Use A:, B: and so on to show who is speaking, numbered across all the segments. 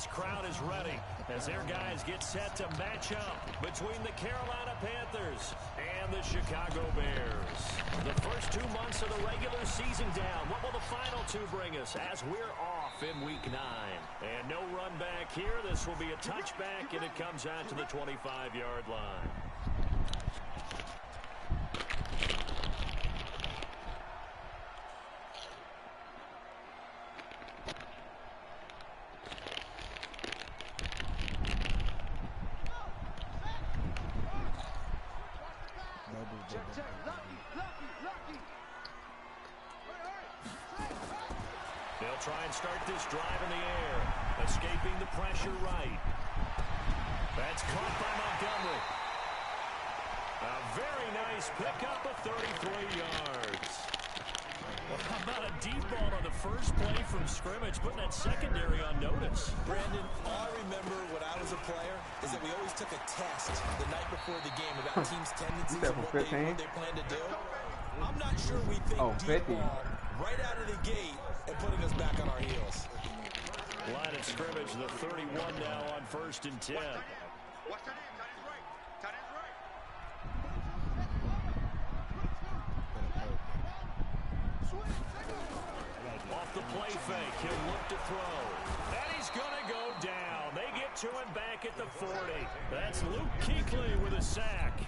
A: this crowd is ready as their guys get set to match up between the Carolina Panthers and the Chicago Bears. The first 2 months of the regular season down. What will the final two bring us as we're off in Week 9? And no run back here. This will be a touchback, and it comes out to the 25-yard line. They'll try and start this drive in the air, escaping the pressure right. That's caught by Montgomery. A very nice pickup of 33 yards. Well, how about a deep ball on the first play from scrimmage, putting that secondary on notice?
B: Brandon, all I remember when I was a player is that we always took a test the night before the game about teams' tendencies and what they plan to do. I'm not sure we think deep ball right out of the gate and putting us back on our heels.
A: Line of scrimmage, the 31 now on 1st and 10.
C: Watch that in, tight end right. Tight end right.
A: Off the play fake, he'll look to throw. And he's going to go down. They get to him back at the 40. That's Luke Kuechly with a sack.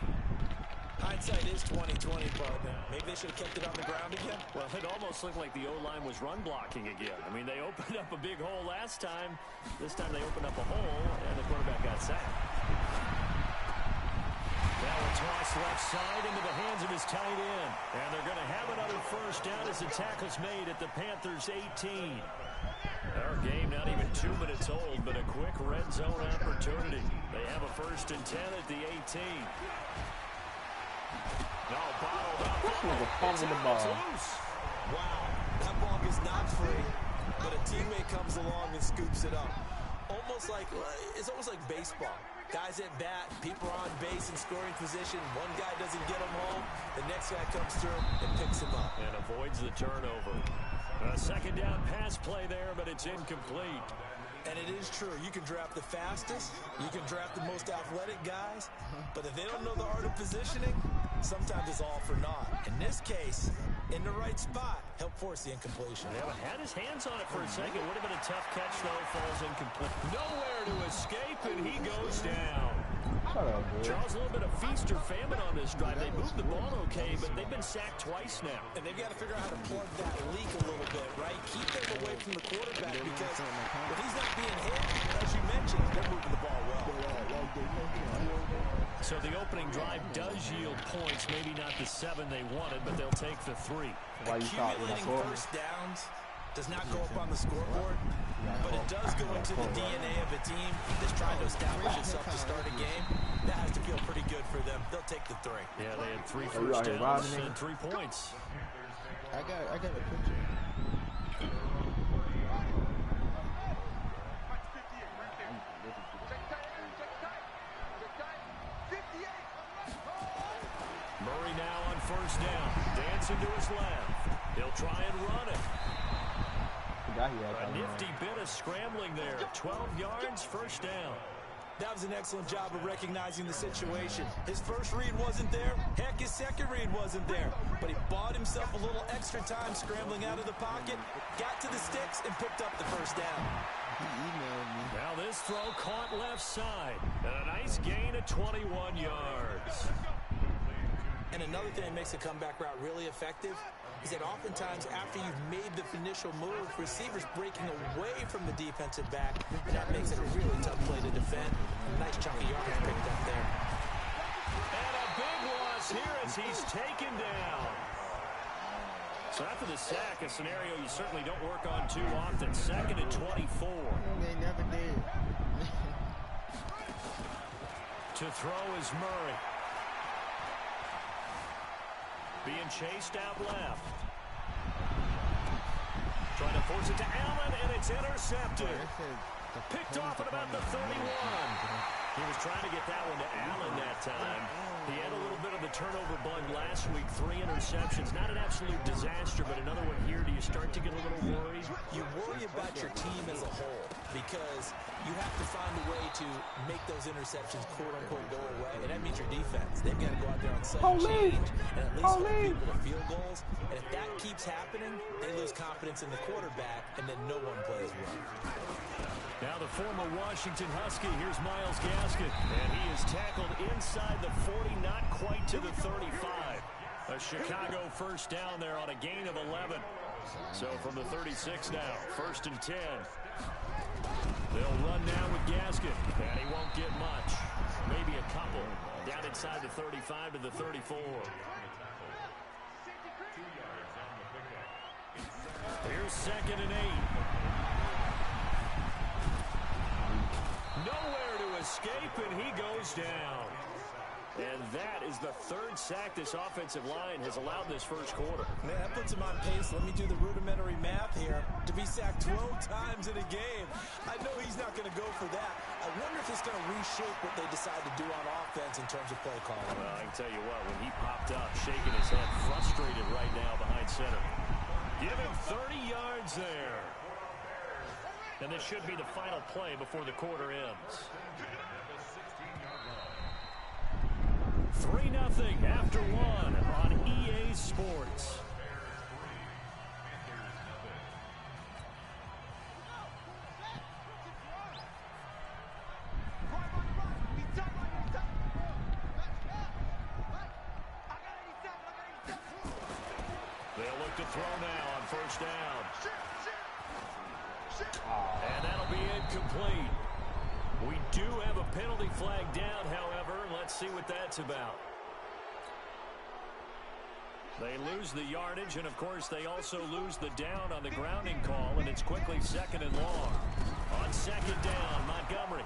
B: Hindsight is 20/20, partner. Maybe they should have kept it on the ground again.
A: Well, it almost looked like the O-line was run blocking again. I mean, they opened up a big hole last time. This time they opened up a hole, and the quarterback got sacked. Now a toss left side into the hands of his tight end. And they're going to have another first down as the tackle's made at the Panthers' 18. Our game not even 2 minutes old, but a quick red zone opportunity. They have a 1st and 10 at the 18. No, bottled up.
D: The ball.
B: Wow, that ball is not free, but a teammate comes along and scoops it up. It's almost like baseball. Guys at bat, people are on base in scoring position. One guy doesn't get him home. The next guy comes through and picks him up.
A: And avoids the turnover. A 2nd down pass play there, but it's incomplete.
B: And it is true. You can draft the fastest. You can draft the most athletic guys. But if they don't know the art of positioning, sometimes it's all for naught. In this case, in the right spot, help force the incompletion.
A: Yeah, had his hands on it for a second. Would have been a tough catch, though. Falls incomplete. Nowhere to escape, and he goes down. Charles, a little bit of feast or famine on this drive. They moved the ball okay, but they've been sacked twice now.
B: And they've got to figure out how to plug that leak a little bit, right? Keep them away from the quarterback because if he's not being hit, as you mentioned, they're moving the ball well.
A: So the opening drive does yield points. Maybe not the 7 they wanted, but they'll take the 3.
B: Accumulating first downs does not go up on the scoreboard, but it does go into the DNA of a team that's trying to establish itself to start a game. That has to feel pretty good for them. They'll take the 3.
A: Yeah, they had 3 first downs and 3 points.
D: I got a picture.
A: Murray now on 1st down. Dancing to his left. He'll try and run it. A nifty bit of scrambling there. 12 yards, 1st down.
B: That was an excellent job of recognizing the situation. His first read wasn't there. Heck, his second read wasn't there. But he bought himself a little extra time scrambling out of the pocket, got to the sticks, and picked up the 1st down.
D: He emailed me.
A: Now this throw caught left side. And a nice gain of 21 yards.
B: And another thing that makes a comeback route really effective is that oftentimes after you've made the initial move, receivers breaking away from the defensive back, and that makes it a really tough play to defend. Nice chunk of yards picked up there.
A: And a big loss here as he's taken down. So after the sack, a scenario you certainly don't work on too often. 2nd and 24.
D: They never did.
A: To throw is Murray. Being chased out left. Trying to force it to Allen, and it's intercepted. Picked off at about the 31. He was trying to get that one to Allen that time. He had a little bit of the turnover bug last week, 3 interceptions. Not an absolute disaster, but another one here. Do you start to get a little worried?
B: You worry about your team as a whole because you have to find a way to make those interceptions, quote-unquote, go away, and that means your defense. They've got to go out there on second change and at least hold people to field goals. And if that keeps happening, they lose confidence in the quarterback, and then no one plays well.
A: Now the former Washington Husky, here's Myles Gaskin, and he is tackled inside the 40, not quite to the 35. A Chicago first down there on a gain of 11. So from the 36 now, 1st and 10. They'll run now with Gaskin, and he won't get much. Maybe a couple. Down inside the 35 to the 34. Here's 2nd and 8. Nowhere to escape, and he goes down. And that is the 3rd sack this offensive line has allowed this first quarter.
B: Man, that puts him on pace. Let me do the rudimentary math here. To be sacked 12 times in a game. I know he's not going to go for that. I wonder if it's going to reshape what they decide to do on offense in terms of play calling.
A: Well, I can tell you what, when he popped up, shaking his head, frustrated right now behind center. Give him 30 yards there. And this should be the final play before the quarter ends. 3-0 after 1 on EA Sports. They'll look to throw now on 1st down. And that'll be incomplete. We do have a penalty flag down, however. Let's see what that's about. They lose the yardage, and, of course, they also lose the down on the grounding call, and it's quickly 2nd and long. On 2nd down, Montgomery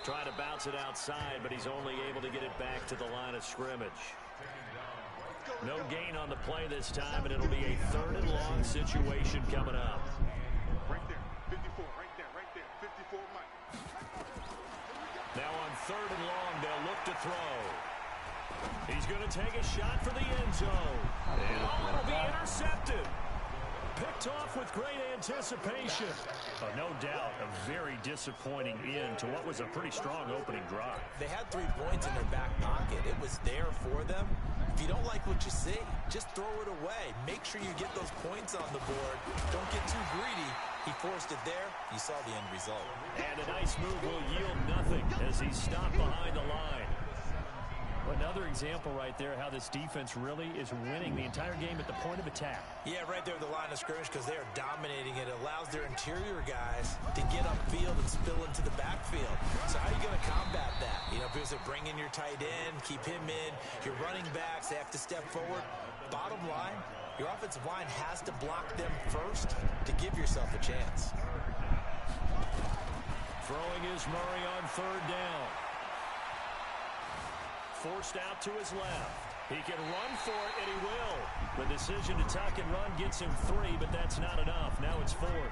A: trying to bounce it outside, but he's only able to get it back to the line of scrimmage. No gain on the play this time, and it'll be a 3rd and long situation coming up.
C: Right there, 54, right there, 54, Mike.
A: Now on 3rd and long, they'll look to throw. He's going to take a shot for the end zone. And it'll be intercepted. Picked off with great anticipation. Oh, no doubt, a very disappointing end to what was a pretty strong opening drive.
B: They had 3 points in their back pocket. It was there for them. If you don't like what you see, just throw it away. Make sure you get those points on the board. Don't get too greedy. He forced it there. You saw the end result.
A: And a nice move will yield nothing as he's stopped behind the line. Another example right there how this defense really is winning the entire game at the point of attack.
B: Yeah, right there at the line of scrimmage because they are dominating it. It allows their interior guys to get upfield and spill into the backfield. So how are you going to combat that? You know, because they bring in your tight end, keep him in. Your running backs, they have to step forward. Bottom line, your offensive line has to block them first to give yourself a chance.
A: Throwing is Murray on 3rd down. Forced out to his left. He can run for it, and he will. The decision to tuck and run gets him 3, but that's not enough. Now it's 4th.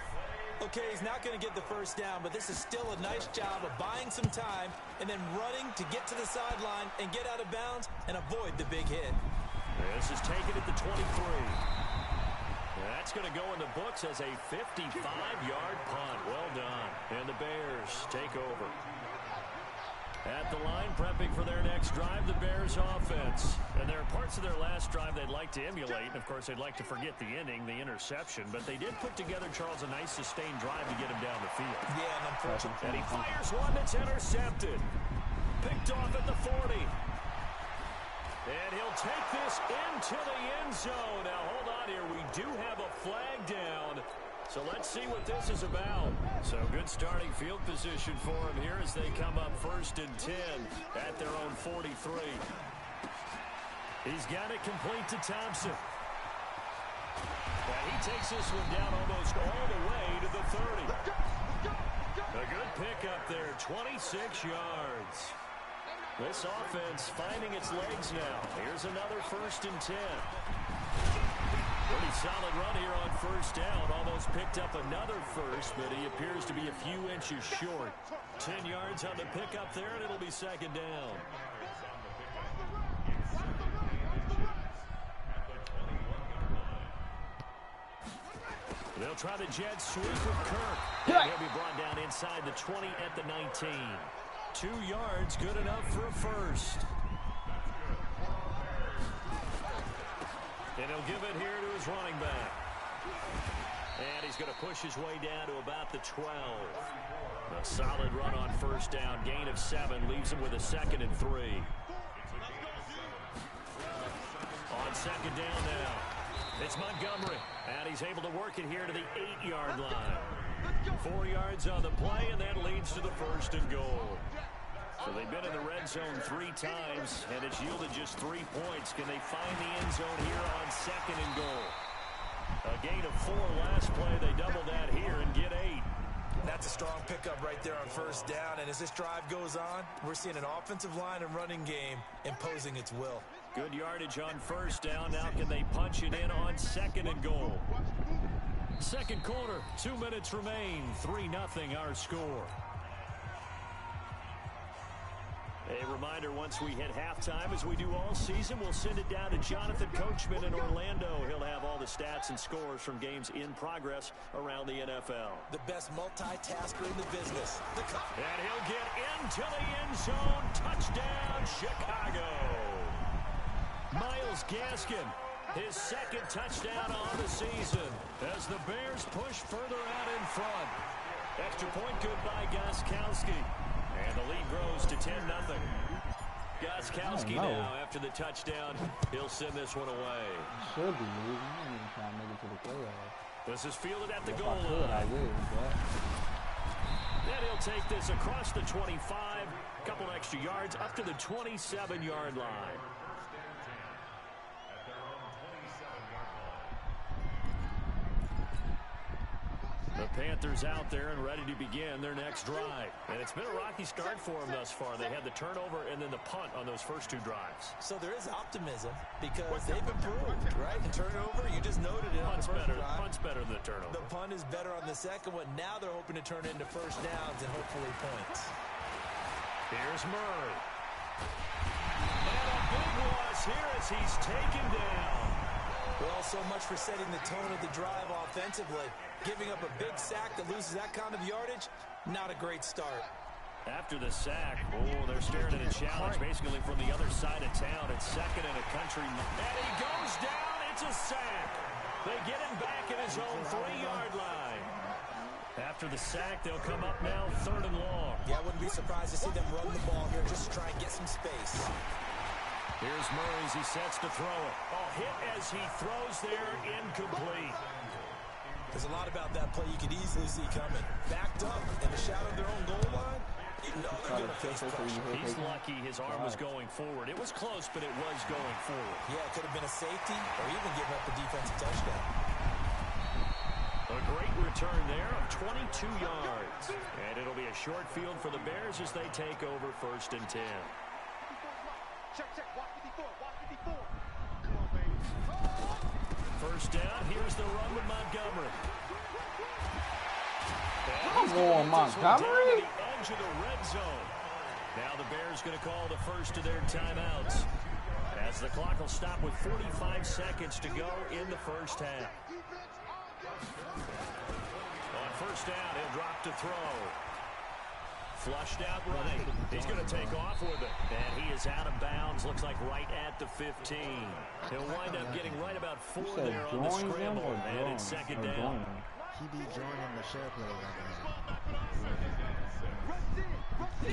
B: Okay, he's not going to get the first down, but this is still a nice job of buying some time and then running to get to the sideline and get out of bounds and avoid the big hit.
A: This is taken at the 23. That's going to go in the books as a 55-yard punt. Well done. And the Bears take over. At the line, prepping for their next drive, the Bears offense. And there are parts of their last drive they'd like to emulate. And, of course, they'd like to forget the ending, the interception. But they did put together, Charles, a nice sustained drive to get him down the field.
B: Yeah, and unfortunately.
A: And he fires one that's intercepted. Picked off at the 40. And he'll take this into the end zone. Now, hold on here. We do have a flag down. So let's see what this is about. So good starting field position for him here as they come up 1st and 10 at their own 43. He's got it complete to Thompson. And he takes this one down almost all the way to the 30. A good pickup there, 26 yards. This offense finding its legs now. Here's another 1st and 10. Pretty Pretty solid run here on first down. Almost picked up another first, but he appears to be a few inches short. 10 yards on the pickup there, and it'll be second down. They'll try the jet sweep with Kirk. And he'll be brought down inside the 20 at the 19. 2 yards, good enough for a first. And he'll give it here to his running back. And he's going to push his way down to about the 12. A solid run on first down. Gain of 7 leaves him with a 2nd and 3. On second down now. It's Montgomery. And he's able to work it here to the 8-yard line. 4 yards on the play, and that leads to the 1st and goal. So they've been in the red zone 3 times, and it's yielded just 3 points. Can they find the end zone here on 2nd and goal? A gain of 4 last play. They double that here and get 8.
B: That's a strong pickup right there on first down. And as this drive goes on, we're seeing an offensive line and running game imposing its will.
A: Good yardage on first down. Now can they punch it in on 2nd and goal? Second quarter, 2 minutes remain. 3-0 our score. A reminder, once we hit halftime, as we do all season, we'll send it down to Jonathan Coachman in Orlando. He'll have all the stats and scores from games in progress around the NFL.
B: The best multitasker in the business.
A: And he'll get into the end zone. Touchdown, Chicago. Myles Gaskin, his 2nd touchdown on the season as the Bears push further out in front. Extra point good by Gostkowski. And the lead grows to 10-0. Gostkowski now, after the touchdown, he'll send this one away.
E: Should be losing. I ain't even trying to make it to the playoffs.
A: This is fielded at the
E: If
A: goal
E: I could, I
A: line.
E: would, but...
A: Then he'll take this across the 25, couple extra yards, up to the 27-yard line. The Panthers out there and ready to begin their next drive. And it's been a rocky start for them thus far. They had the turnover and then the punt on those first 2 drives.
B: So there is optimism because they've improved, right? And turnover, you just noted it on the first drive.
A: Punt's better than the turnover.
B: The punt is better on the second one. Now they're hoping to turn it into first downs and hopefully points.
A: Here's Murray. And a big loss here as he's taken down.
B: Well, so much for setting the tone of the drive offensively. Giving up a big sack that loses that kind of yardage, not a great start.
A: After the sack, they're staring at a challenge basically from the other side of town. It's 2nd and a country. And he goes down. It's a sack. They get him back at his own 3-yard line. After the sack, they'll come up now 3rd and long.
B: Yeah, I wouldn't be surprised to see them run the ball here just to try and get some space.
A: Here's Murray as he sets to throw it. Hit as he throws there, incomplete.
B: There's a lot about that play you could easily see coming. Backed up in the shadow of their own goal line, you know they're going to face pressure.
A: He's lucky his arm was going forward. It was close, but it was going forward.
B: Yeah, it could have been a safety or even giving up a defensive touchdown.
A: A great return there of 22 yards. And it'll be a short field for the Bears as they take over 1st and 10.
C: Check, watch 54, watch 54. Come on, baby.
A: First down, here's the run with Montgomery.
E: Come on, Montgomery.
A: The edge of the red zone. Now the Bears going to call the first of their timeouts, as the clock will stop with 45 seconds to go in the first half. On first down, he'll drop to throw. Flushed out right. He's going to take off with it. And he is out of bounds. Looks like right at the 15. He'll wind up getting right about 4 there on the scramble. And it's 2nd down.
D: He be joining the share play like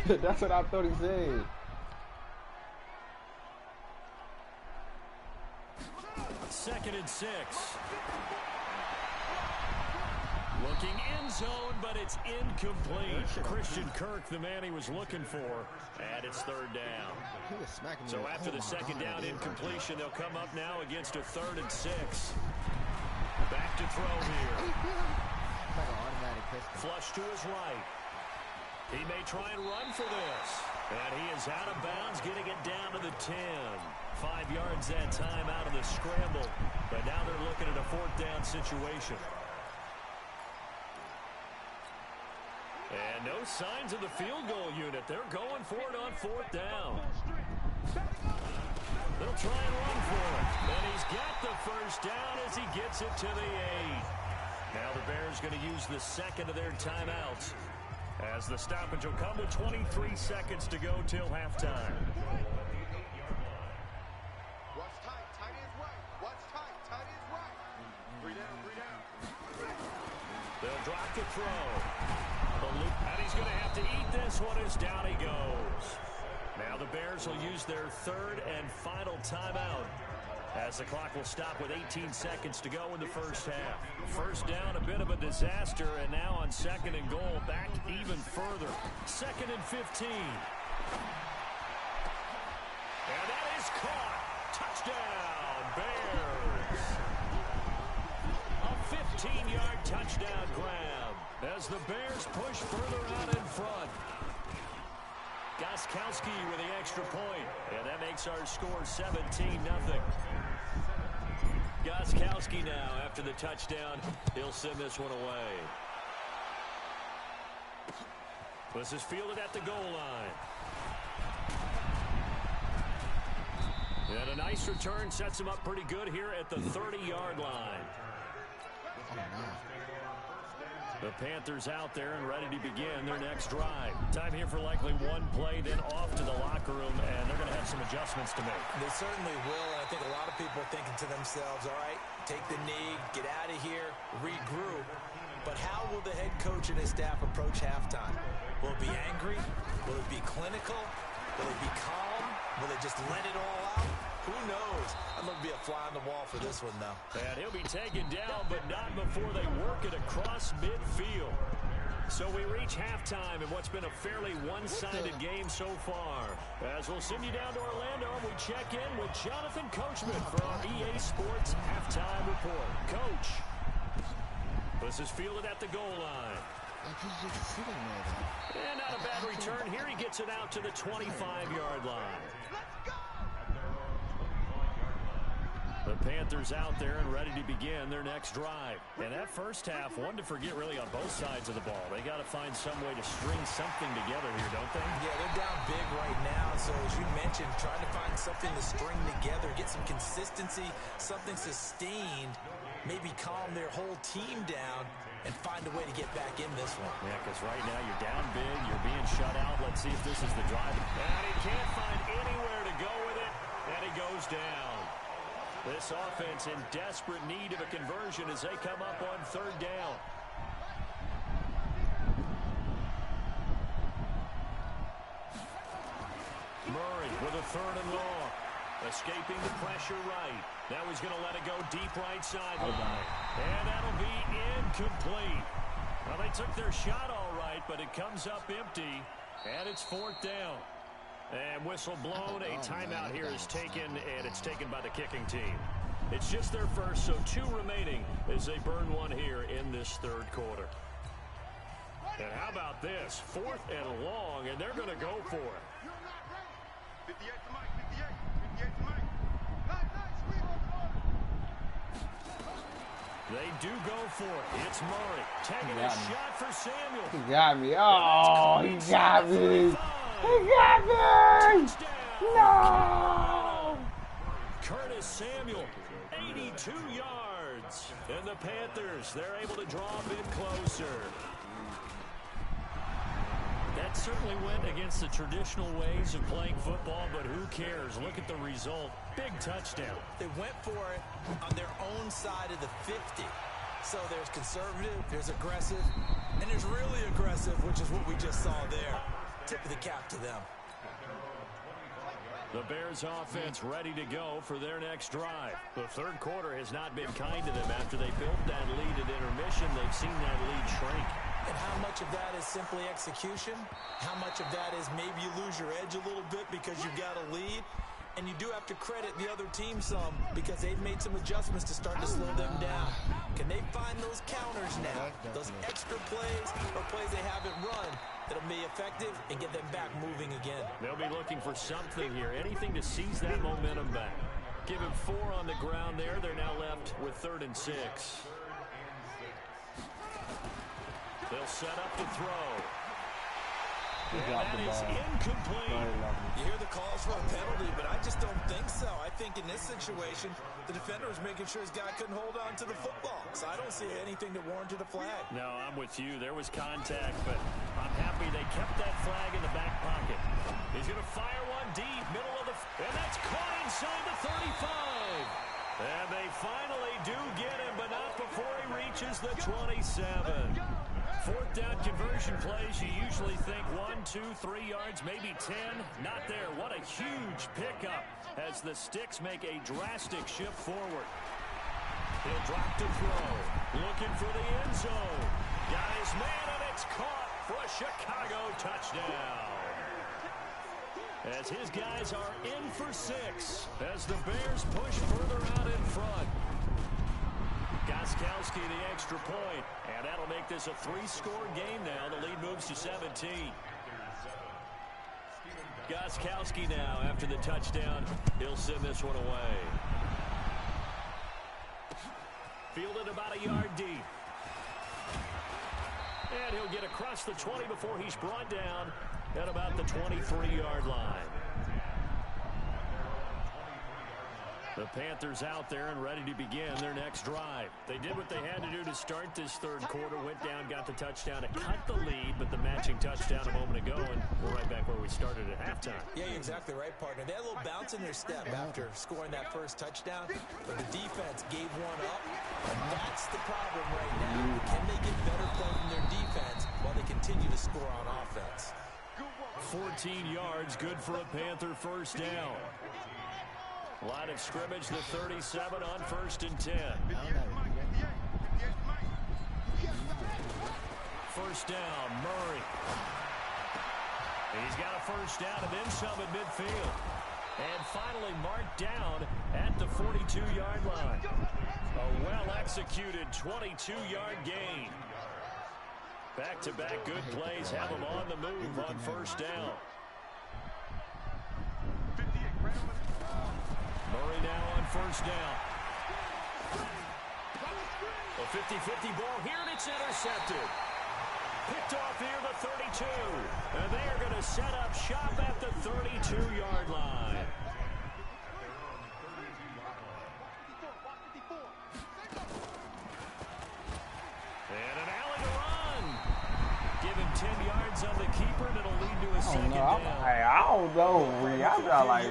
D: that.
E: That's what I thought he said.
A: Second and 6. Looking end zone, but it's incomplete. Christian Kirk, the man he was looking for, and it's 3rd down. So after the 2nd down incompletion, they'll come up now against a 3rd and 6. Back to throw here. Flush to his right. He may try and run for this. And he is out of bounds, getting it down to the 10. 5 yards that time out of the scramble. But now they're looking at a 4th down situation. And no signs of the field goal unit. They're going for it on 4th down. They'll try and run for it. And he's got the first down as he gets it to the 8. Now the Bears going to use the second of their timeouts, as the stoppage will come with 23 seconds to go till halftime.
C: Watch tight, tight is right. Watch tight, tight is right. 3 down, 3 down.
A: They'll drop the throw. And he's going to have to eat this one as down he goes. Now the Bears will use their 3rd and final timeout, as the clock will stop with 18 seconds to go in the first half. First down, a bit of a disaster, and now on 2nd and goal, back even further. 2nd and 15. And that is caught. Touchdown, Bears. A 15-yard touchdown grab as the Bears push further out in front. Gostkowski with the extra point, and that makes our score 17-0. Gostkowski now, after the touchdown, he'll send this one away. This is fielded at the goal line. And a nice return sets him up pretty good here at the 30-yard line.
D: Oh, no.
A: The Panthers out there and ready to begin their next drive. Time here for likely one play, then off to the locker room, and they're going to have some adjustments to make.
B: They certainly will, and I think a lot of people are thinking to themselves, all right, take the knee, get out of here, regroup. But how will the head coach and his staff approach halftime? Will it be angry? Will it be clinical? Will it be calm? Will they just let it all out? Who knows? I'm going to be a fly on the wall for this one, though.
A: And he'll be taken down, but not before they work it across midfield. So we reach halftime in what's been a fairly one-sided game so far. As we'll send you down to Orlando, and we check in with Jonathan Coachman for our EA Sports Halftime Report. Coach, this is fielded at the goal line. And not a bad return here. He gets it out to the 25-yard line. The Panthers out there and ready to begin their next drive. And that first half, one to forget really on both sides of the ball. They got to find some way to string something together here, don't they?
B: Yeah, they're down big right now. So as you mentioned, trying to find something to string together, get some consistency, something sustained, maybe calm their whole team down and find a way to get back in this one.
A: Yeah, because right now you're down big, you're being shut out. Let's see if this is the drive. And he can't find anywhere to go with it, and he goes down. This offense in desperate need of a conversion as they come up on 3rd down. Murray with a 3rd and long. Escaping the pressure right. Now he's going to let it go deep right sideline. And that'll be incomplete. Well, they took their shot all right, but it comes up empty. And it's 4th down. And whistle blown. A timeout here is taken, and it's taken by the kicking team. It's just their first, so 2 remaining as they burn one here in this 3rd quarter. And how about this? 4th and long, and they're going to go for it.
C: 58 to Mike, 58, 58 to Mike. Nice,
A: They do go for it. It's Murray taking a shot for Samuel.
E: He got me. Oh, he got me. He got me! No!
A: Curtis Samuel, 82 yards. And the Panthers, they're able to draw a bit closer. That certainly went against the traditional ways of playing football, but who cares? Look at the result. Big touchdown.
B: They went for it on their own side of the 50. So there's conservative, there's aggressive, and there's really aggressive, which is what we just saw there. Tip of the cap to them.
A: The Bears offense ready to go for their next drive. The 3rd quarter has not been kind to them after they built that lead at intermission. They've seen that lead shrink.
B: And how much of that is simply execution? How much of that is maybe you lose your edge a little bit because you've got a lead? And you do have to credit the other team some because they've made some adjustments to start to slow them down. Can they find those counters now? Those extra plays or plays they haven't run that'll be effective and get them back moving again.
A: They'll be looking for something here, anything to seize that momentum back. Give him 4 on the ground there. They're now left with 3rd and 6. They'll set up to throw. And that is incomplete.
B: You hear the calls for a penalty, but I just don't think so. I think in this situation, the defender was making sure his guy couldn't hold on to the football. So I don't see anything that warranted a flag.
A: No, I'm with you. There was contact, but I'm happy they kept that flag in the back pocket. He's going to fire one deep, middle of the... And that's caught inside the 35. And they finally do get him, but not before he reaches the 27. 4th down conversion plays, you usually think 1, 2, 3 yards, maybe 10. Not there. What a huge pickup as the Sticks make a drastic shift forward. He'll drop to throw. Looking for the end zone. Got his man, and it's caught for a Chicago touchdown. As his guys are in for 6 as the Bears push further out in front. Gostkowski the extra point, and that'll make this a 3-score game now. The lead moves to 17. Gostkowski now, after the touchdown, he'll send this one away. Fielded about a yard deep. And he'll get across the 20 before he's brought down at about the 23-yard line. The Panthers out there and ready to begin their next drive. They did what they had to do to start this 3rd quarter, went down, got the touchdown to cut the lead, but the matching touchdown a moment ago, and we're right back where we started at halftime.
B: Yeah, you're exactly right, partner. They had a little bounce in their step after scoring that first touchdown, but the defense gave one up, and that's the problem right now. Can they get better play from their defense while they continue to score on offense?
A: 14 yards, good for a Panther first down. Line of scrimmage, the 37 on 1st and 10. First down, Murray. He's got a first down and then some at midfield. And finally marked down at the 42-yard line. A well-executed 22-yard gain. Back-to-back good plays have them on the move on first down. Murray now on first down. A 50-50 ball here, and it's intercepted. Picked off here, the 32. And they are going to set up shop at the 32-yard line. And an alley to run. Give him 10 yards on the keeper, and it'll lead to a second down.
E: I don't know. I got like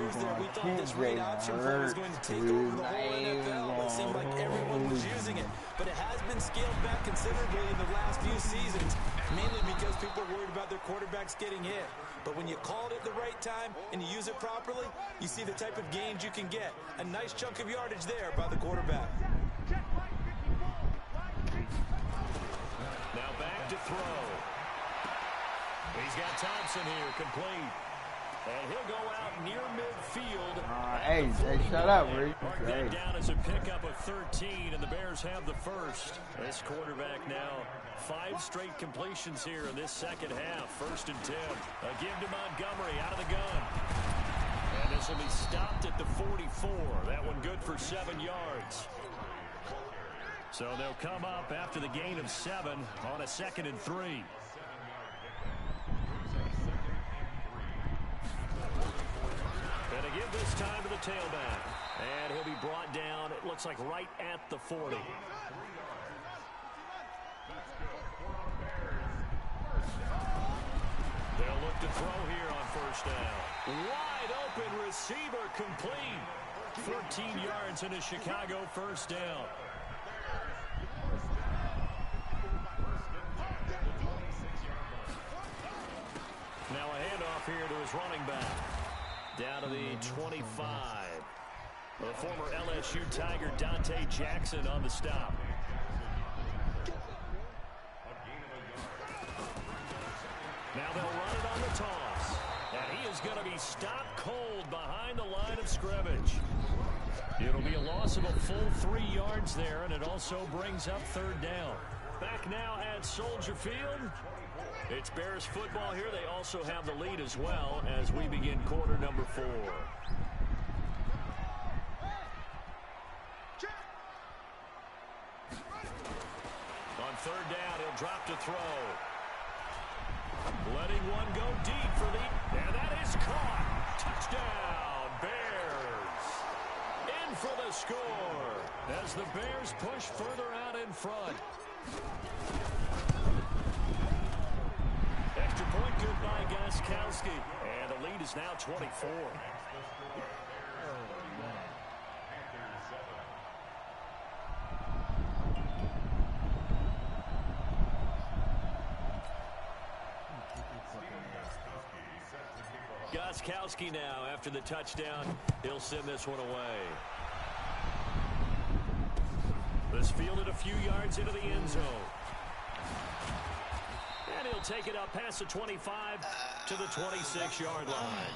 B: this read option play was going to take over the whole NFL. It seemed like everyone was using it, but it has been scaled back considerably in the last few seasons, mainly because people are worried about their quarterbacks getting hit. But when you call it at the right time and you use it properly, you see the type of gains you can get. A nice chunk of yardage there by the quarterback.
A: Now back to throw. He's got Thompson here, complete. And he'll go out near midfield.
E: Hey, shut up, Rick.
A: Mark that down as a pickup of 13, and the Bears have the first. This quarterback now 5 straight completions here in this second half. 1st and 10. A give to Montgomery out of the gun. And this will be stopped at the 44. That one good for 7 yards. So they'll come up after the gain of 7 on a 2nd and 3. Going to give this time to the tailback. And he'll be brought down, it looks like right at the 40. They'll look to throw here on first down. Wide open receiver, complete. 14 yards in a Chicago first down. Now a handoff here to his running back. Down to the 25. The former LSU Tiger Dante Jackson on the stop. Now they'll run it on the toss. And he is going to be stopped cold behind the line of scrimmage. It'll be a loss of a full 3 yards there, and it also brings up third down. Back now at Soldier Field. It's Bears football here. They also have the lead as well as we begin quarter number 4. On third down, he'll drop to throw. Letting one go deep for the... And that is caught. Touchdown, Bears. In for the score as the Bears push further out in front. Extra point good by Gostkowski. And the lead is now 24. Gostkowski now after the touchdown. He'll send this one away. This fielded a few yards into the end zone. And he'll take it up past the 25 to the 26-yard line.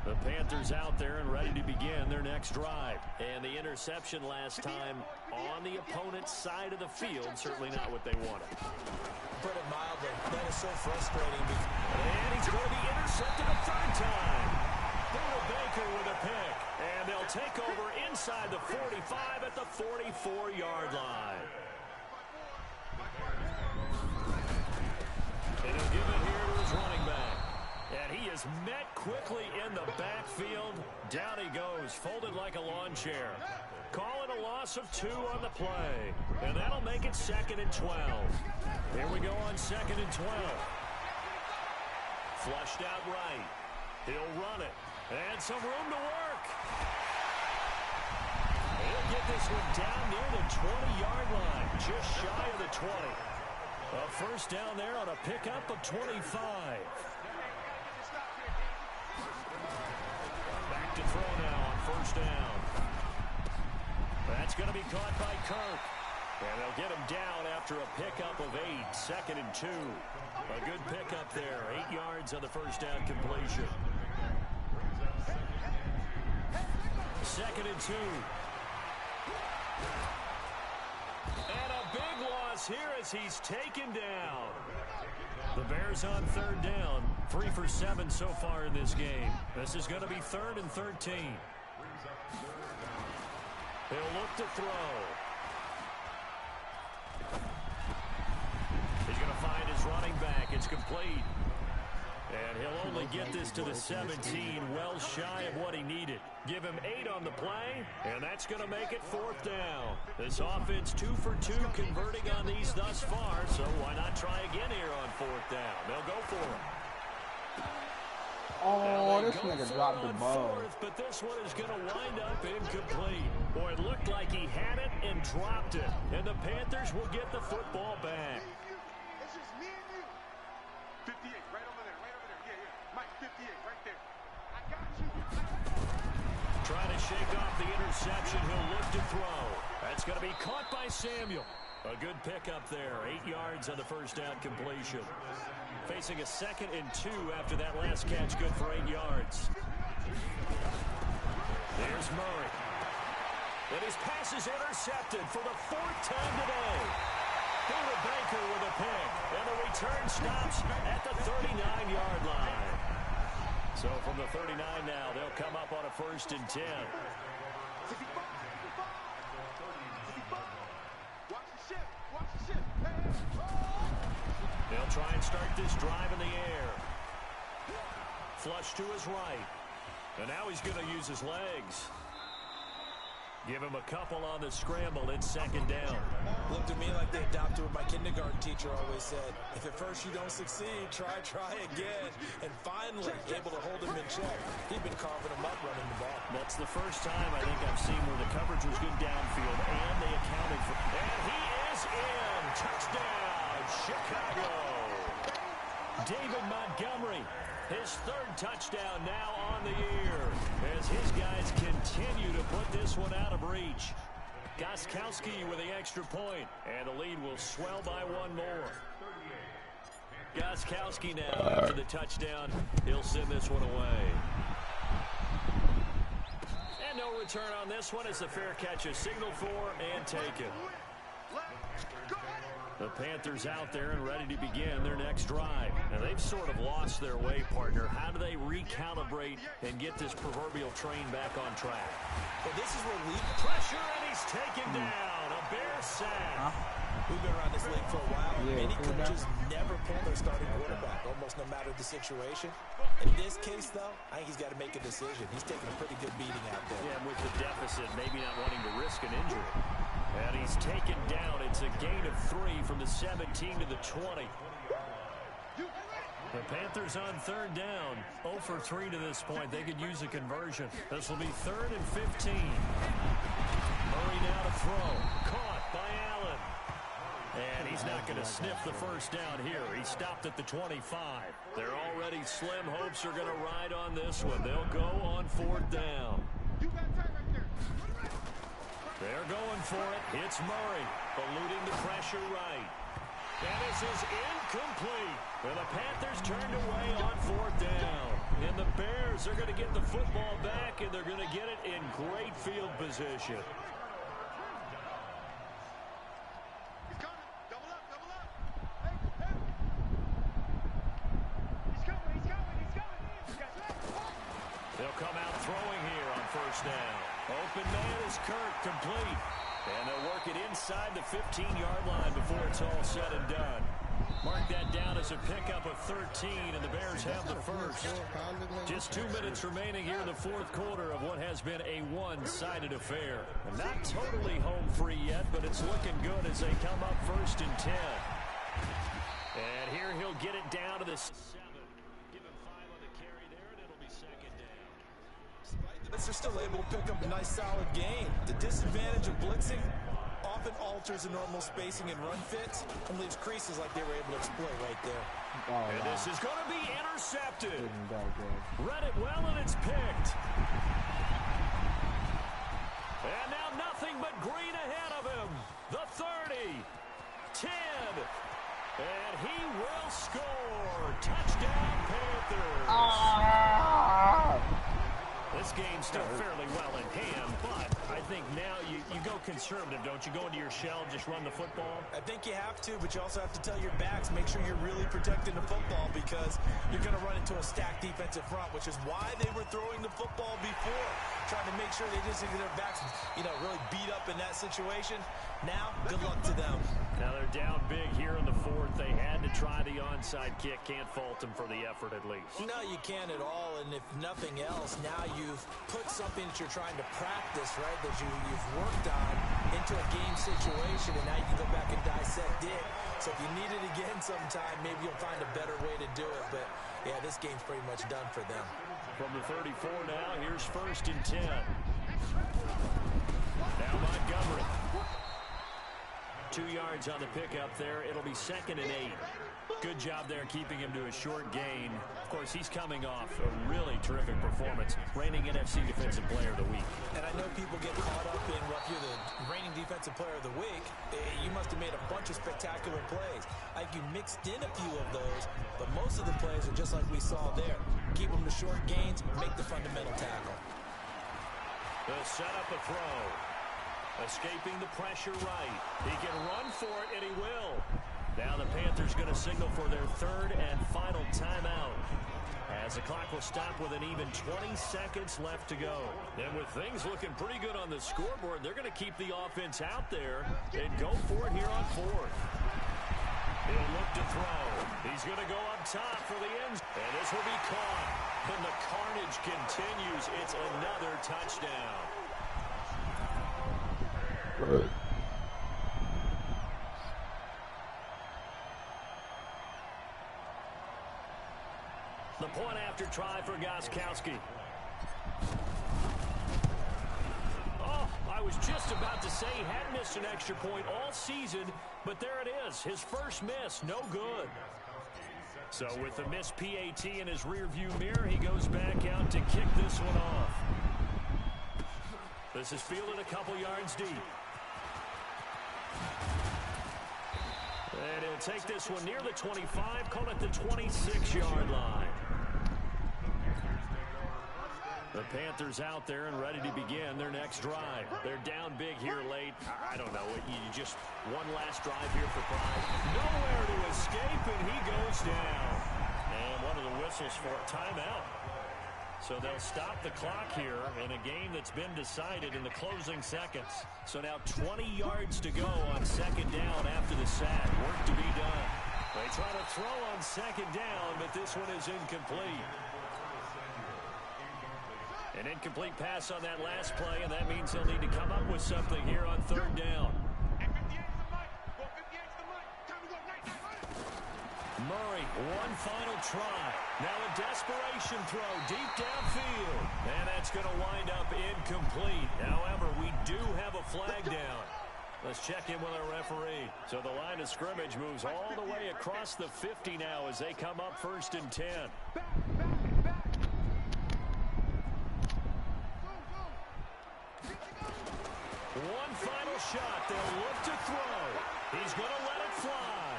A: The Panthers out there and ready to begin their next drive. And the interception last time on the opponent's side of the field, certainly not what they wanted.
B: Put it mildly, that is so frustrating.
A: And he's going to be intercepted a third time. Buda Baker with a pick. And they'll take over inside the 45 at the 44-yard line. And he'll give it here to his running back. And he is met quickly in the backfield. Down he goes, folded like a lawn chair. Calling a loss of 2 on the play. And that'll make it 2nd and 12. Here we go on 2nd and 12. Flushed out right. He'll run it. And some room to work. He'll get this one down near the 20-yard line. Just shy of the 20. A first down there on a pickup of 25. Back to throw now on first down. That's going to be caught by Kirk. And they'll get him down after a pickup of 8. 2nd and 2. A good pickup there. 8 yards on the first down completion. 2nd and 2. And a big loss here as he's taken down. The Bears on third down. 3 for 7 so far in this game. This is going to be 3rd and 13. He'll look to throw. He's going to find his running back. It's complete. And he'll only get this to the 17, well shy of what he needed. Give him 8 on the play, and that's going to make it 4th down. This offense 2 for 2 converting on these thus far, so why not try again here on 4th down? They'll go for it.
E: Oh, this nigga dropped the ball.
A: But this one is going to wind up incomplete. Boy, it looked like he had it and dropped it. And the Panthers will get the football back.
C: It's just me and you. 58, right over there, right over there. Yeah. Mike, 58, right there. I got you.
A: Trying to shake off the interception. He'll look to throw. That's going to be caught by Samuel. A good pickup there. 8 yards on the first down completion. Facing a 2nd and 2 after that last catch. Good for 8 yards. There's Murray. And his pass is intercepted for the 4th time today. Buda Baker with a pick. And the return stops at the 39-yard line. So from the 39 now, they'll come up on a 1st and 10. They'll try and start this drive in the air. Flush to his right. And now he's going to use his legs. Give him a couple on the scramble. It's 2nd down.
B: Looked to me like they adopted what my kindergarten teacher always said. If at first you don't succeed, try again. And finally, able to hold him in check. He'd been carving him up running the ball.
A: That's the first time I think I've seen where the coverage was good downfield, and they accounted for it. And he is in. Touchdown, Chicago. David Montgomery His third touchdown now on the year as his guys continue to put this one out of reach. Gostkowski with the extra point, and the lead will swell by one more. Gostkowski now after the touchdown. He'll send this one away. And no return on this one as the fair catch is signaled for and taken. The Panthers out there and ready to begin their next drive. And they've sort of lost their way, partner. How do they recalibrate and get this proverbial train back on track?
B: Well, this is where we
A: Pressure, and he's taken down. A Bear sack.
B: We've been around this league for a while. Many coaches never pull their starting quarterback, almost no matter the situation. In this case, though, I think he's got to make a decision. He's taking a pretty good beating out there.
A: Yeah, with the deficit, maybe not wanting to risk an injury. And he's taken down. It's a gain of 3 from the 17 to the 20. The Panthers on third down. 0 for 3 to this point. They could use a conversion. This will be 3rd and 15. Murray now to throw. Caught by Allen. And he's not going to sniff the first down here. He stopped at the 25. They're already slim hopes are going to ride on this one. They'll go on 4th down. They're going for it. It's Murray, eluding the pressure right. And this is incomplete. And the Panthers turned away on 4th down. And the Bears are going to get the football back, and they're going to get it in great field position.
C: He's coming. Double up, double up. Hey, hey. He's coming, he's coming, he's coming.
A: They'll come out throwing here on 1st down. Open man is Kirk, complete. And they'll work it inside the 15-yard line before it's all said and done. Mark that down as a pickup of 13, and the Bears have the first. Just 2 minutes remaining here in the 4th quarter of what has been a one-sided affair. And not totally home free yet, but it's looking good as they come up 1st and 10. And here he'll get it down to the 7. Give him 5 on the carry there, and it'll be 2nd down.
B: They're still able to pick up a nice, solid gain. The disadvantage of blitzing often alters the normal spacing and run fits and leaves creases like they were able to exploit right there.
A: And this is going to be intercepted. Read it well, and it's picked. And now nothing but green ahead of him. The 30, 10, and he will score. Touchdown, Panthers. This game's still fairly well in hand, but I think now you go conservative, don't you? Go into your shell, just run the football?
B: I think you have to, but you also have to tell your backs, make sure you're really protecting the football because you're going to run into a stacked defensive front, which is why they were throwing the football before, trying to make sure they didn't get their backs, really beat up in that situation. Now, good luck to them.
A: Now they're down big here in the 4th. They had to try the onside kick. Can't fault them for the effort at least.
B: No, you can't at all, and if nothing else, now you've put something that you're trying to practice, right, that you've worked on into a game situation, and now you can go back and dissect it. So if you need it again sometime, maybe you'll find a better way to do it. But, yeah, this game's pretty much done for them.
A: From the 34 now, here's 1st and 10. Now Montgomery. 2 yards on the pickup there. It'll be 2nd and 8. Good job there keeping him to a short gain. Of course, he's coming off a really terrific performance. Reigning NFC Defensive Player of the Week.
B: And I know people get caught up in what you're the reigning Defensive Player of the Week. You must have made a bunch of spectacular plays. I think you mixed in a few of those, but most of the plays are just like we saw there. Keep them to short gains, make the fundamental tackle.
A: They'll set up a throw. Escaping the pressure right. He can run for it, and he will. Now the Panthers going to signal for their 3rd and final timeout, as the clock will stop with an even 20 seconds left to go. And with things looking pretty good on the scoreboard, they're going to keep the offense out there and go for it here on 4th. He'll look to throw. He's going to go up top for the end. And this will be caught. And the carnage continues. It's another touchdown.
E: Good.
A: The point after try for Gostkowski. Oh, I was just about to say he had missed an extra point all season, but there it is. His first miss, no good. So with the missed PAT in his rearview mirror, he goes back out to kick this one off. This is fielded a couple yards deep. And he'll take this one near the 25, call it the 26-yard line. The Panthers out there and ready to begin their next drive. They're down big here late. I don't know. You just one last drive here for pride. Nowhere to escape, and he goes down. And one of the whistles for a timeout. So they'll stop the clock here in a game that's been decided in the closing seconds. So now 20 yards to go on second down after the sack. Work to be done. They try to throw on second down, but this one is incomplete. An incomplete pass on that last play, and that means they'll need to come up with something here on third down. Murray, one final try. Now a desperation throw deep downfield. And that's going to wind up incomplete. However, we do have a flag down. Let's check in with our referee. So the line of scrimmage moves all the way across the 50 now as they come up 1st and 10. One final shot. They'll look to throw. He's going to let it fly.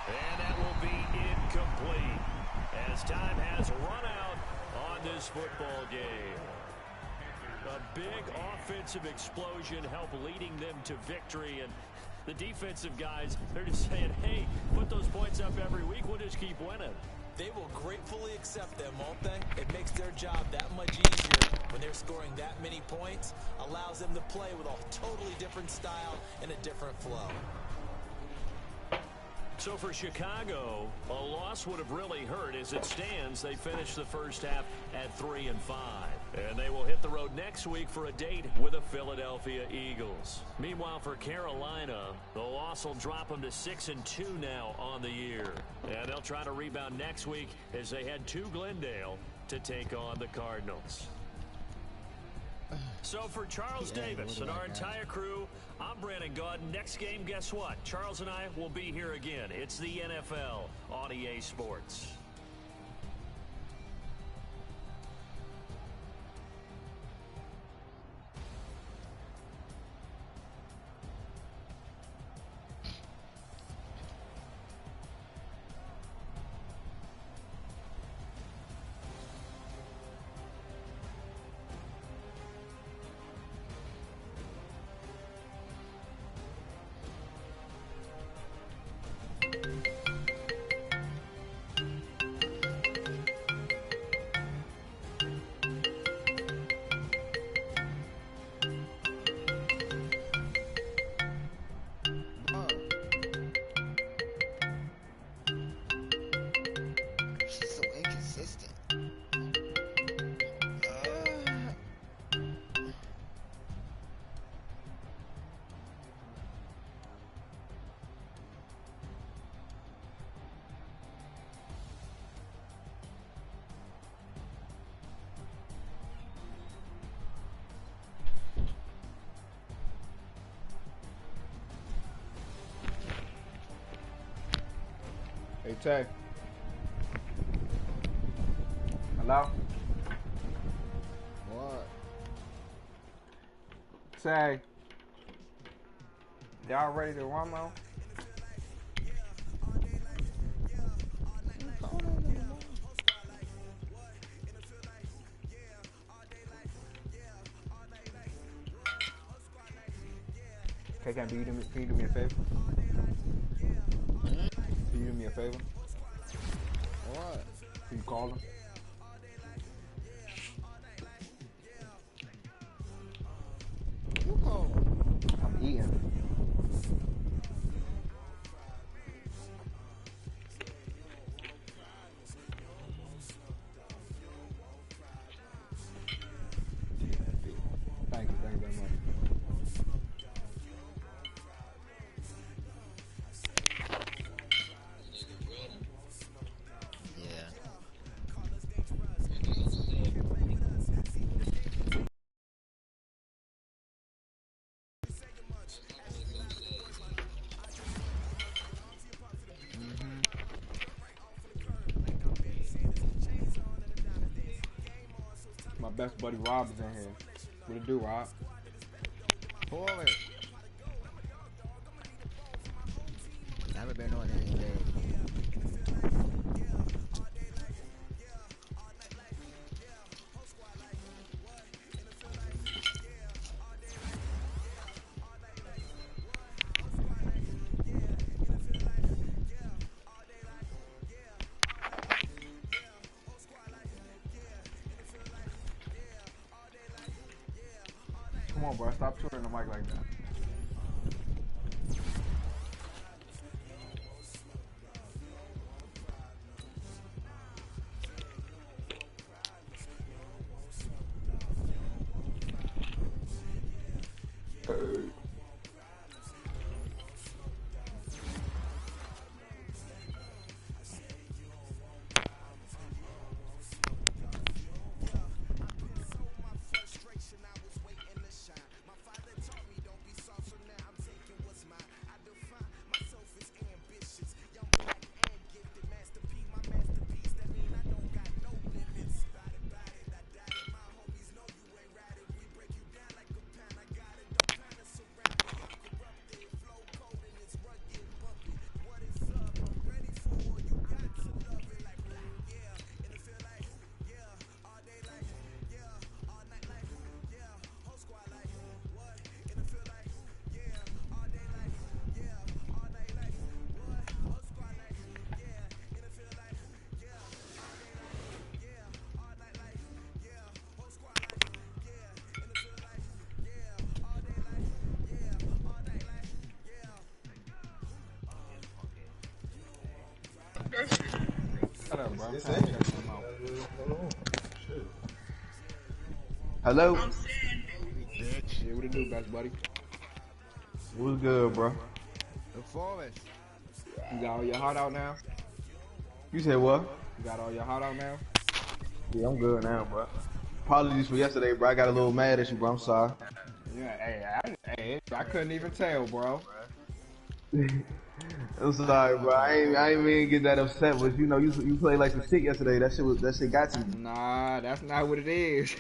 A: And that will be incomplete as time has run out on this football game. A big offensive explosion helped leading them to victory. And the defensive guys, they're just saying, hey, put those points up every week. We'll just keep winning.
B: They will gratefully accept them, won't they? It makes their job that much easier when they're scoring that many points. Allows them to play with a totally different style and a different flow.
A: So for Chicago, a loss would have really hurt. As it stands, they finished the first half at 3-5. And they will hit the road next week for a date with the Philadelphia Eagles. Meanwhile, for Carolina, the loss will drop them to 6-2 now on the year. And they'll try to rebound next week as they head to Glendale to take on the Cardinals. So for Charles Davis and our entire crew, I'm Brandon Gaudin. Next game, guess what? Charles and I will be here again. It's the NFL on EA Sports.
E: Hey, Tay. Hello?
D: What?
E: Tay. Y'all ready to rumble? Okay, can you do me a favor? Can you do me a favor?
D: What?
E: Can you call him?
D: You call him.
E: I'm eating. Thank you very much.
D: Yeah. best buddy Rob is in here. What it do, Rob?
F: Forward. Never been on that day.
D: Come on, bro. Stop touring the mic like that. Shut up, bro. I'm trying to check them out.
G: Hello?
D: Yeah, what it do, best buddy?
G: What's good, bro?
F: The forest.
D: You got all your heart out now?
G: You said what?
D: You got all your heart out now?
G: Yeah, I'm good now, bro. Apologies for yesterday, bro. I got a little mad at you, bro. I'm sorry.
D: Yeah, I couldn't even tell, bro.
G: I'm sorry, bro. I ain't mean to get that upset, but you know, you played like some shit yesterday. That shit got to me.
D: Nah, that's not what it is.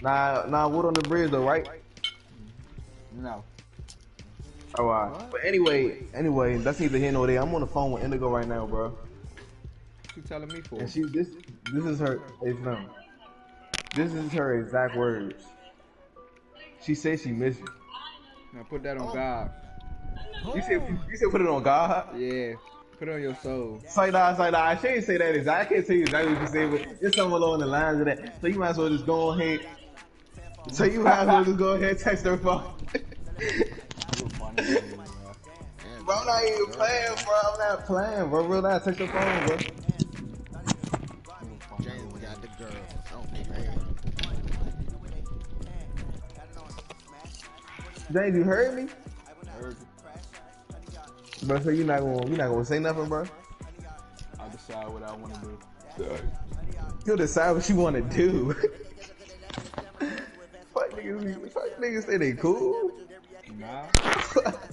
G: Nah, wood on the bridge though, right?
D: No.
G: Alright. But anyway, that's neither here nor there. I'm on the phone with Indigo right now, bro.
D: What you telling me for?
G: And this is her. No. This is her exact words. She said she missed you.
D: Now put that on God.
G: You said put it on God?
D: Yeah. Put it on your soul.
G: It's like, nah. She didn't say that exactly. I can't tell you exactly what you said, but it's something along the lines of that. So you might as well just go ahead. Text her phone. Bro, I'm not even playing, bro. I'm not playing, bro. Real nice. Text her phone, bro.
F: James got the girl.
G: James, you heard me?
D: Heard you.
G: Bro, so you're not gonna say nothing, bro?
D: I decide what I want to do.
G: You'll decide what you want to do. Fuck niggas say they cool.
D: Nah.
G: Fuck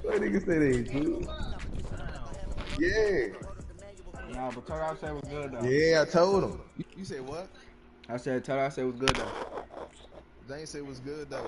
G: niggas say they cool. Yeah.
D: Nah, but tell her I said it was good though.
G: Yeah, I told him.
F: You say what?
D: Tell her I said it was good though.
F: They ain't say it was good though.